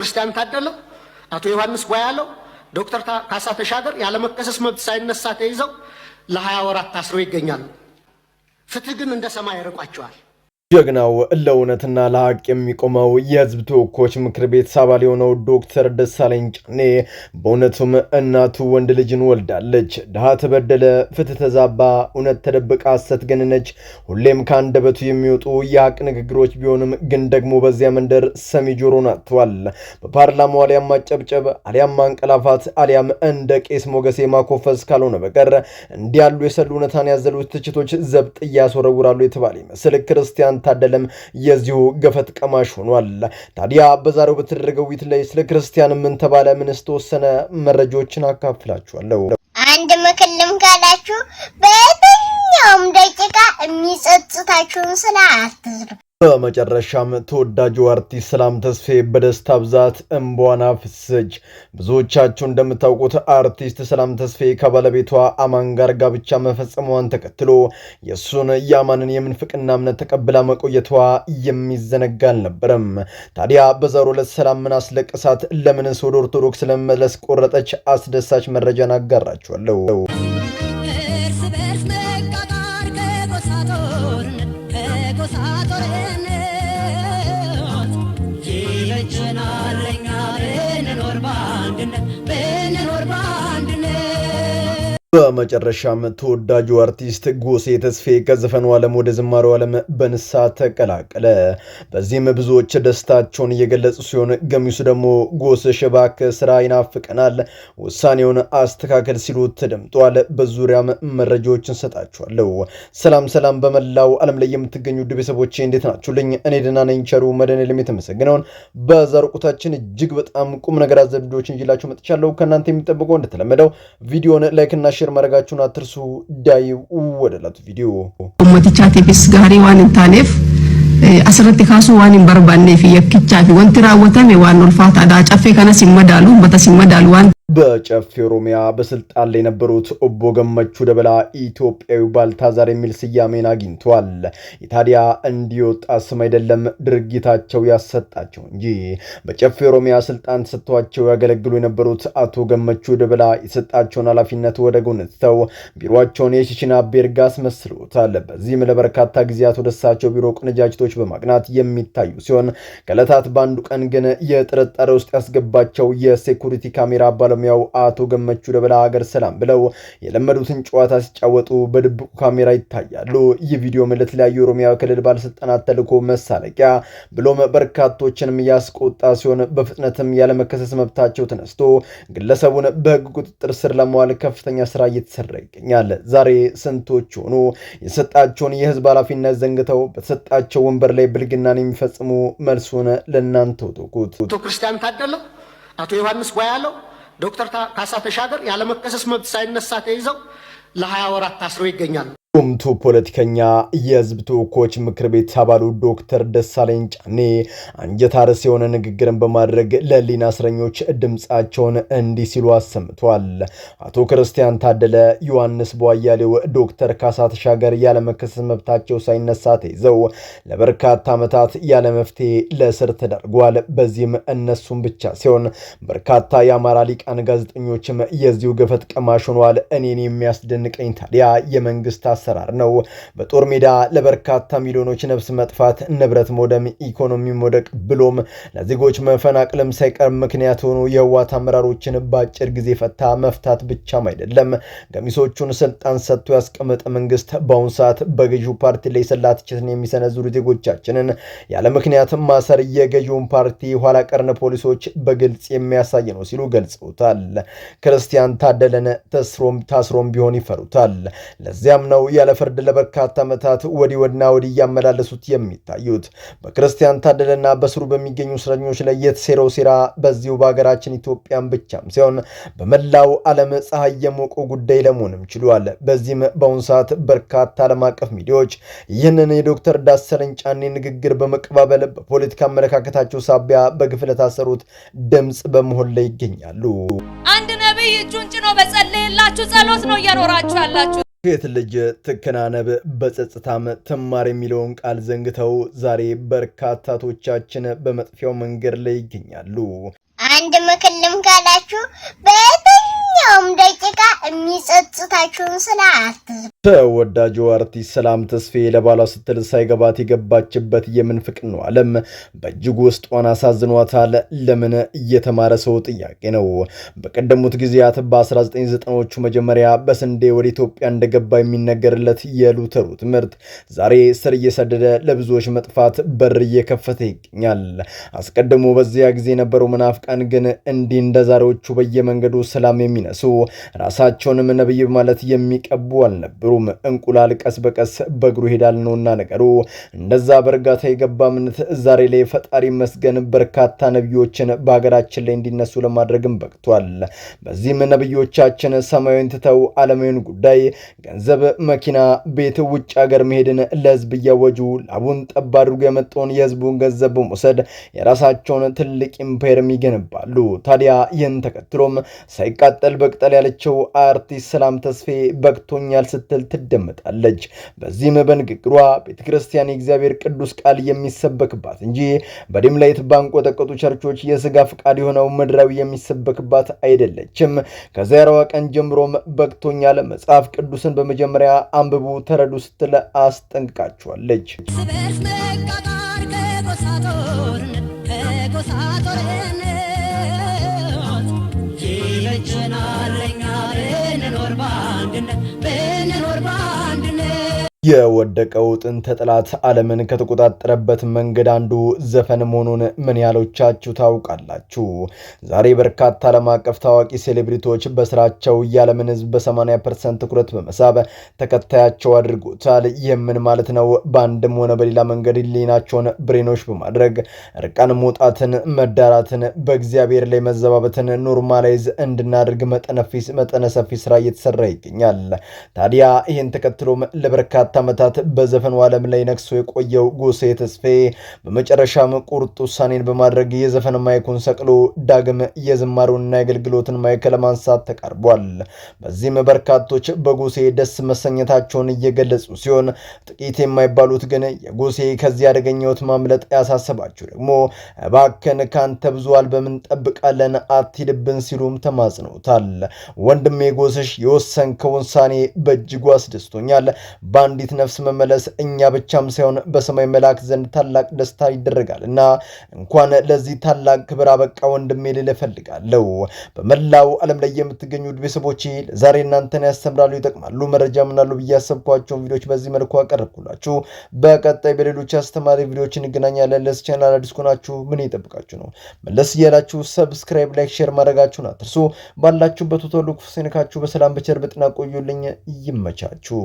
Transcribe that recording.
ክርስቲያን ታደለ አቶ ዮሐንስ ጓያለው ዶክተር ካሳ ተሻገር ያለመከሰስ መብት ሳይነሳ ተይዘው ለ20 ወራት ታስረው ይገኛሉ። ፍትህ ግን እንደ ሰማይ ያርቋቸዋል። ጀግናው ለእውነትና ለሐቅ የሚቆመው የህዝብ ተወካዮች ምክር ቤት አባል የሆነው ዶክተር ደሳለኝ ጫኔ በእውነቱም እናቱ ወንድ ልጅን ወልዳለች። ድሃ ተበደለ፣ ፍትህ ተዛባ፣ እውነት ተደብቃ ሐሰት ገነነች። ሁሌም ከአንደበቱ የሚወጡ የሐቅ ንግግሮች ቢሆንም ግን ደግሞ በዚያ መንደር ሰሚ ጆሮን አጥቷል። በፓርላማው አሊያም ማጨብጨብ አሊያም ማንቀላፋት አሊያም እንደ ቄስ ሞገሴ ማኮፈስ ካልሆነ በቀር እንዲህ ያሉ የሰሉ እውነታን ያዘሉ ትችቶች ዘብጥ እያስወረውራሉ የተባለ ይመስል ክርስቲያን ታደለም የዚሁ ገፈት ቀማሽ ሆኗል። ታዲያ በዛሬው በተደረገው ውይይት ላይ ስለ ክርስቲያን ምን ተባለ፣ ምንስ ተወሰነ፣ መረጃዎችን አካፍላችኋለሁ። አንድ ምክልም ካላችሁ በየትኛውም ደቂቃ የሚጸጽታችሁን ስለ አትዝሩ። በመጨረሻም ተወዳጁ አርቲስት ሰላም ተስፋዬ በደስታ ብዛት እንባዋን አፈሰሰች። ብዙዎቻችሁ እንደምታውቁት አርቲስት ሰላም ተስፋዬ ከባለቤቷ አማን ጋር ጋብቻ መፈጸሟን ተከትሎ የሱን የአማንን የምንፍቅና እምነት ተቀብላ መቆየቷ የሚዘነጋ አልነበረም። ታዲያ በዛሬው ዕለት ሰላም ምን አስለቀሳት? ለምንስ ወደ ኦርቶዶክስ ለመመለስ ቆረጠች? አስደሳች መረጃን አጋራችኋለሁ። በመጨረሻም ተወዳጁ አርቲስት ጎሴ ተስፋዬ ከዘፈኑ ዓለም ወደ ዝማሬው ዓለም በንስሐ ተቀላቀለ። በዚህም ብዙዎች ደስታቸውን እየገለጹ ሲሆን ገሚሱ ደግሞ ጎስሽ እባክህ ስራ ይናፍቀናል፣ ውሳኔውን አስተካከል ሲሉ ተደምጧል። በዙሪያም መረጃዎችን ሰጣችኋለሁ። ሰላም በመላው ዓለም ላይ የምትገኙ ውድ ቤተሰቦቼ እንዴት ናችሁልኝ? እኔ ደህና ነኝ። ቸሩ መድኃኔዓለም የተመሰገነውን በዛሬው ቆይታችን እጅግ በጣም ቁም ነገር አዘል ቪዲዮዎችን ይዤላችሁ መጥቻለሁ። ከእናንተ የሚጠብቀው እንደተለመደው ቪዲዮን ላይክ እና ሼር ማድረጋችሁን አትርሱ። ዳይ ወደላቱ ቪዲዮ ሞቲቻቲቭስ ጋሪ ዋን እንታኔፍ አስረቲ ካሱ ዋን በርባኔፍ የክቻፊ ወንቲ ራወተም ዋን ኡልፋታ ዳጨፌ ከነስ ይመዳሉ በተሲመዳሉ ዋን በጨፌ ኦሮሚያ በስልጣን ላይ የነበሩት ኦቦ ገመቹ ደበላ ኢትዮጵያዊ ባልታዛር የሚል ስያሜን አግኝቷል። ታዲያ እንዲወጣ ስም አይደለም ድርጊታቸው ያሰጣቸው እንጂ በጨፌ ኦሮሚያ ስልጣን ተሰጥቷቸው ያገለግሉ የነበሩት አቶ ገመቹ ደበላ የሰጣቸውን ኃላፊነት ወደ ጎን ትተው ቢሮአቸውን የቺቺና ቤርጋ አስመስለውታል። በዚህም ለበርካታ ጊዜያት ወደ እሳቸው ቢሮ ቅንጃጅቶች በማቅናት የሚታዩ ሲሆን ከዕለታት በአንዱ ቀን ግን የጥርጣሬ ውስጥ ያስገባቸው የሴኩሪቲ ካሜራ ባለሙያው አቶ ገመቹ ደበላ ሀገር ሰላም ብለው የለመዱትን ጨዋታ ሲጫወቱ በድብቁ ካሜራ ይታያሉ። ይህ ቪዲዮ ለተለያዩ የኦሮሚያ ክልል ባለስልጣናት ተልኮ መሳለቂያ ብሎም በርካቶችንም ያስቆጣ ሲሆን በፍጥነትም ያለመከሰስ መብታቸው ተነስቶ ግለሰቡን በሕግ ቁጥጥር ስር ለማዋል ከፍተኛ ስራ እየተሰራ ይገኛል። ዛሬ ስንቶች ሆኑ የሰጣቸውን የህዝብ ኃላፊነት ዘንግተው በተሰጣቸው ወንበር ላይ ብልግናን የሚፈጽሙ? መልሱን ለእናንተ ተውኩት። አቶ ክርስቲያን ታደለ አቶ ዮሐንስ ጓያለው ዶክተር ካሳ ተሻገር ያለመከሰስ መብት ሳይነሳ ተይዘው ለ20 ወራት ታስረው ይገኛሉ። ቁምቱ ፖለቲከኛ የህዝብ ተወካዮች ምክር ቤት አባሉ ዶክተር ደሳለኝ ጫኔ አንጀት አርስ የሆነ ንግግርን በማድረግ ለህሊና እስረኞች ድምጻቸውን እንዲህ ሲሉ አሰምቷል። አቶ ክርስቲያን ታደለ፣ ዮሐንስ ቧያሌው፣ ዶክተር ካሳ ተሻገር ያለመከሰስ መብታቸው ሳይነሳ ተይዘው ለበርካታ ዓመታት ያለ መፍትሄ ለእስር ተዳርጓል። በዚህም እነሱም ብቻ ሲሆን በርካታ የአማራ ሊቃን ጋዜጠኞችም የዚሁ ገፈት ቀማሽ ሆኗል። እኔን የሚያስደንቀኝ ታዲያ የመንግስት አሰራር ነው። በጦር ሜዳ ለበርካታ ሚሊዮኖች ነፍስ መጥፋት፣ ንብረት መውደም፣ ኢኮኖሚ መውደቅ ብሎም ለዜጎች መፈናቀልም ሳይቀር ምክንያት ሆኑ የህወሓት አመራሮችን በአጭር ጊዜ ፈታ መፍታት ብቻም አይደለም ገሚሶቹን ስልጣን ሰጥቶ ያስቀመጠ መንግስት በአሁኑ ሰዓት በገዢው ፓርቲ ላይ ሰላ ትችትን የሚሰነዝሩ ዜጎቻችንን ያለ ምክንያት ማሰር የገዢውን ፓርቲ ኋላ ቀርን ፖሊሶች በግልጽ የሚያሳይ ነው ሲሉ ገልጸውታል። ክርስቲያን ታደለን ታስሮም ቢሆን ይፈሩታል። ለዚያም ነው ያለ ፍርድ ለበርካታ ዓመታት ወዲህ እያመላለሱት የሚታዩት። በክርስቲያን ታደለና በስሩ በሚገኙ እስረኞች ላይ የተሴረው ሴራ በዚሁ በሀገራችን ኢትዮጵያን ብቻም ሲሆን በመላው ዓለም ፀሐይ የሞቀው ጉዳይ ለመሆንም ችሏል። በዚህም በአሁኑ ሰዓት በርካታ ዓለም አቀፍ ሚዲያዎች ይህንን የዶክተር ደሳለኝ ጫኔ ንግግር በመቀባበል በፖለቲካ አመለካከታቸው ሳቢያ በግፍ ለታሰሩት ድምጽ በመሆን ላይ ይገኛሉ። አንድ ነብይ እጁን ጭኖ በጸለየላችሁ ጸሎት ነው እየኖራችሁ ያላችሁ። ሴት ልጅ ትከናነብ በጸጥታም ትማር የሚለውን ቃል ዘንግተው ዛሬ በርካታቶቻችን በመጥፊያው መንገድ ላይ ይገኛሉ። አንድ ምክር ልምከራችሁ፣ በየትኛውም ደቂቃ የሚጸጽታችሁን ስራ አትስሩ። ተወዳጁ አርቲስት ሰላም ተስፋዬ ለባሏ ስትል ሳይገባት የገባችበት የምንፍቅናው ዓለም በእጅጉ ውስጧን አሳዝኗታል። ለምን እየተማረ ሰው ጥያቄ ነው። በቀደሙት ጊዜያት በ1990ዎቹ መጀመሪያ በስንዴ ወደ ኢትዮጵያ እንደገባ የሚነገርለት የሉተሩ ትምህርት ዛሬ ስር እየሰደደ ለብዙዎች መጥፋት በር እየከፈተ ይገኛል። አስቀድሞ በዚያ ጊዜ የነበሩ መናፍቃን ግን እንዲህ እንደ ዛሬዎቹ በየመንገዱ ሰላም የሚነሱ ራሳቸውንም ነብይ ማለት የሚቀቡ አልነበሩ። እንቁላል ቀስ በቀስ በእግሩ ሄዳል ነውና ነገሩ። እንደዛ በእርጋታ የገባ እምነት ዛሬ ላይ ፈጣሪ መስገን በርካታ ነብዮችን በሀገራችን ላይ እንዲነሱ ለማድረግም በቅቷል። በዚህም ነብዮቻችን ሰማያዊን ትተው ዓለማዊን ጉዳይ፣ ገንዘብ፣ መኪና፣ ቤት፣ ውጭ ሀገር መሄድን ለህዝብ እያወጁ ላቡን ጠብ አድርጎ የመጣውን የህዝቡን ገንዘብ በመውሰድ የራሳቸውን ትልቅ ኢምፓየርም ይገነባሉ። ታዲያ ይህን ተከትሎም ሳይቃጠል በቅጠል ያለችው አርቲስት ሰላም ተስፋዬ በቅቶኛል ስትል ትደመጣለች። በዚህም በንግግሯ ቤተክርስቲያን የእግዚአብሔር ቅዱስ ቃል የሚሰበክባት እንጂ በዲምላይት ባንቆጠቆጡ ቸርቾች የስጋ ፍቃድ የሆነው ምድራዊ የሚሰበክባት አይደለችም። ከዛሬዋ ቀን ጀምሮም በቅቶኛል፣ መጽሐፍ ቅዱስን በመጀመሪያ አንብቡ፣ ተረዱ ስትል አስጠንቅቃቸዋለች። የወደቀው ጥንተ ጠላት ዓለምን ከተቆጣጠረበት መንገድ አንዱ ዘፈን መሆኑን ምን ያህሎቻችሁ ታውቃላችሁ? ዛሬ በርካታ ዓለም አቀፍ ታዋቂ ሴሌብሪቲዎች በስራቸው የዓለምን ሕዝብ በ80% ትኩረት በመሳብ ተከታያቸው አድርጎታል። ይህም ምን ማለት ነው? በአንድም ሆነ በሌላ መንገድ ህሊናቸውን ብሬኖች በማድረግ እርቃን መውጣትን፣ መዳራትን፣ በእግዚአብሔር ላይ መዘባበትን ኖርማላይዝ እንድናደርግ መጠነ ሰፊ ስራ እየተሰራ ይገኛል። ታዲያ ይህን ተከትሎም ለበርካታ ዓመታት በዘፈኑ ዓለም ላይ ነክሶ የቆየው ጎሳዬ ተስፋዬ በመጨረሻም ቁርጥ ውሳኔን በማድረግ የዘፈን ማይኩን ሰቅሎ ዳግም የዝማሬውንና የአገልግሎትን ማይክ ለማንሳት ተቃርቧል። በዚህም በርካቶች በጎሳዬ ደስ መሰኘታቸውን እየገለጹ ሲሆን፣ ጥቂት የማይባሉት ግን የጎሳዬ ከዚህ አደገኛዎት ማምለጥ ያሳሰባቸው ደግሞ እባክን ካንተ ብዙ አልበም እንጠብቃለን አትሂድብን ሲሉም ተማጽነውታል። ወንድሜ ጎስሽ የወሰንከው ውሳኔ በእጅጉ አስደስቶኛል። በአንዲት ነፍስ መመለስ እኛ ብቻም ሳይሆን በሰማይ መላእክት ዘንድ ታላቅ ደስታ ይደረጋልና እንኳን ለዚህ ታላቅ ክብር አበቃ ወንድሜ ልል እፈልጋለሁ። በመላው ዓለም ላይ የምትገኙ ቤተሰቦቼ ዛሬ እናንተን ያስተምራሉ፣ ይጠቅማሉ፣ መረጃ ምናሉ ብዬ ያሰብኳቸውን ቪዲዮዎች በዚህ መልኩ አቀረብኩላችሁ። በቀጣይ በሌሎች አስተማሪ ቪዲዮዎች እንገናኛለን። ለዚህ ቻናል አዲስ ከሆናችሁ ምን ይጠብቃችሁ ነው? መለስ እያላችሁ ሰብስክራይብ፣ ላይክ፣ ሼር ማድረጋችሁን አትርሱ። ባላችሁበት ሁሉ ክፉ ሳይነካችሁ በሰላም በቸር በጤና ቆዩልኝ። ይመቻችሁ።